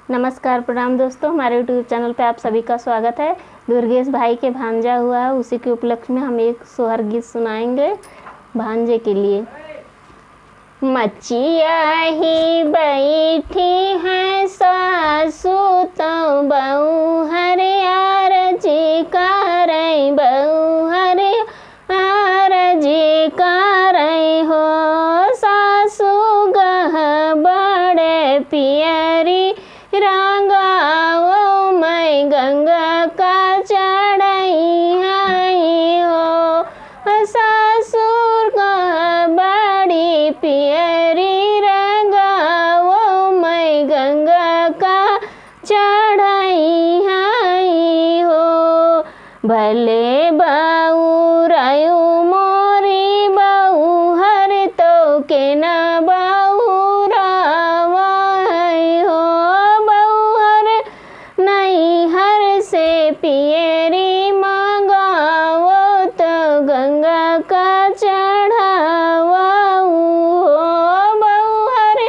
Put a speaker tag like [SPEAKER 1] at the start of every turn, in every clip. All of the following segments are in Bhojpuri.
[SPEAKER 1] नमस्कार, प्रणाम दोस्तों। हमारे यूट्यूब चैनल पे आप सभी का स्वागत है। दुर्गेश भाई के भांजा हुआ है, उसी के उपलक्ष्य में हम एक सोहर गीत सुनाएंगे भांजे के लिए। मचिया ही बैठी है सासू तो बहू हरे आरजी करई, बहू हरे आरजी करई हो। सासू गह बड़े पियरी रंगाओ मैं गंगा का चढ़ई हई हो। ससुर गह बड़ी पियरी रंगाओ मैं गंगा का चढ़ई हई हो। भले बहू रयू मोरी बहू हर तो के न बहू रावई हो। से पियरी मंगाओ तो गंगा का चढ़ाओ हो। बहुहर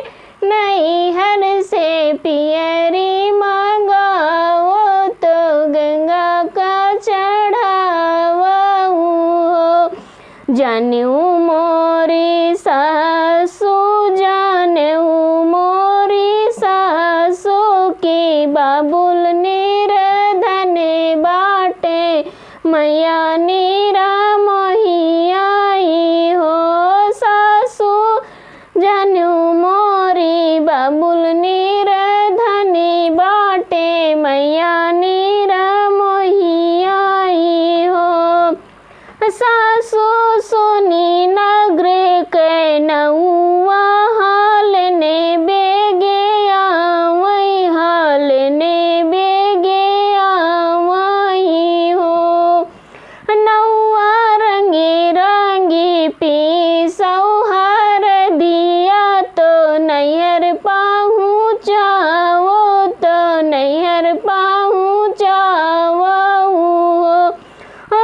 [SPEAKER 1] नैहर से पियरी मंगाओ तो गंगा का चढ़ाओ हो। जनेऊ मोरी सासू, जनेऊ मोरी सासू की बाबुल मैया नीरा मोहियाई हो। सासू जनेऊ मोरी बाबुल नीर धनी बाटे मैया नीरा मोहियाई हो। सासू सोनी नगर के नौआ हाल ने बेगे आवई, हाल ने बेगे आवई हो। नौआ रंगी रंगी पीसौ हर दिया तो नैहर पहुँचाओ, तो नैहर पहुँचाओ हो।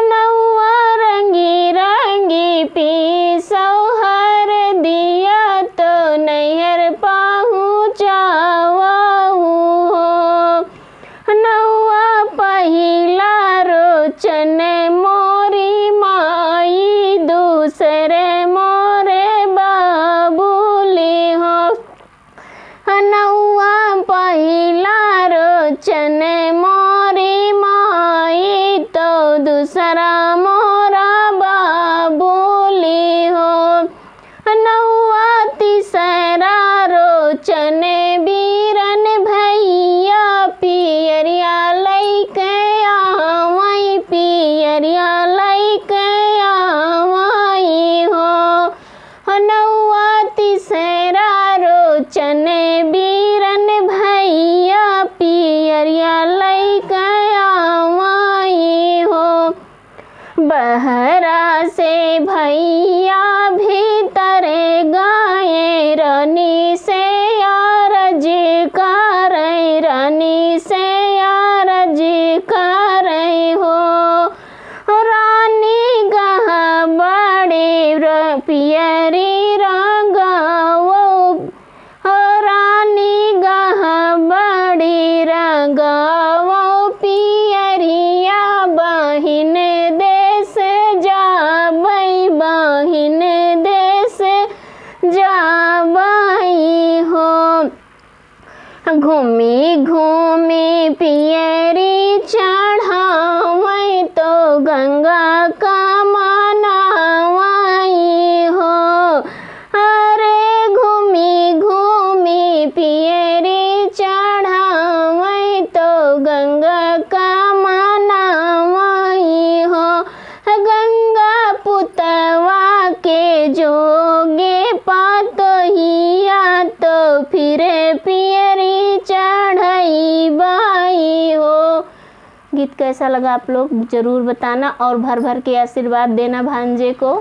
[SPEAKER 1] नौआ रंगी रंगी पीसौ हर दिया तो नैहर पहुँचाओ हो। नौआ पहिला रोचन मोरी माई, दूसरे मोरे बाबुली हो। नौआ पहिला रोचन मोरी माई तो दूसरा मोरा बाबुली हो। नौआ तीसरा रोचन बीरन भैया पियरिया लैके आवई, पियरिया लैके आवई हो। नौआ तीसरा रोचन बीरन भैया पियरिया लैके आवई हो। बहरा से भैया भीतर गाए रानी से आरज करई, रानी से आरज करई हो। रानी गह बड़े पियरी रंगाओ, रानी गह बड़ी रंगाओ पियरिया बहिन देश जाबई, बहिन देश जाबई हो। घूमी घूमी पियरी चढ़ावई तो गंगा का मनावई हो। अरे घूमी घूमी पियरी चढ़ावई तो गंगा का मनावई हो। गंगा पुतवा के जोगे पातोहिया तो फिरे पियरी चढ़ई बाई हो। गीत कैसा लगा आप लोग ज़रूर बताना और भर भर के आशीर्वाद देना भांजे को।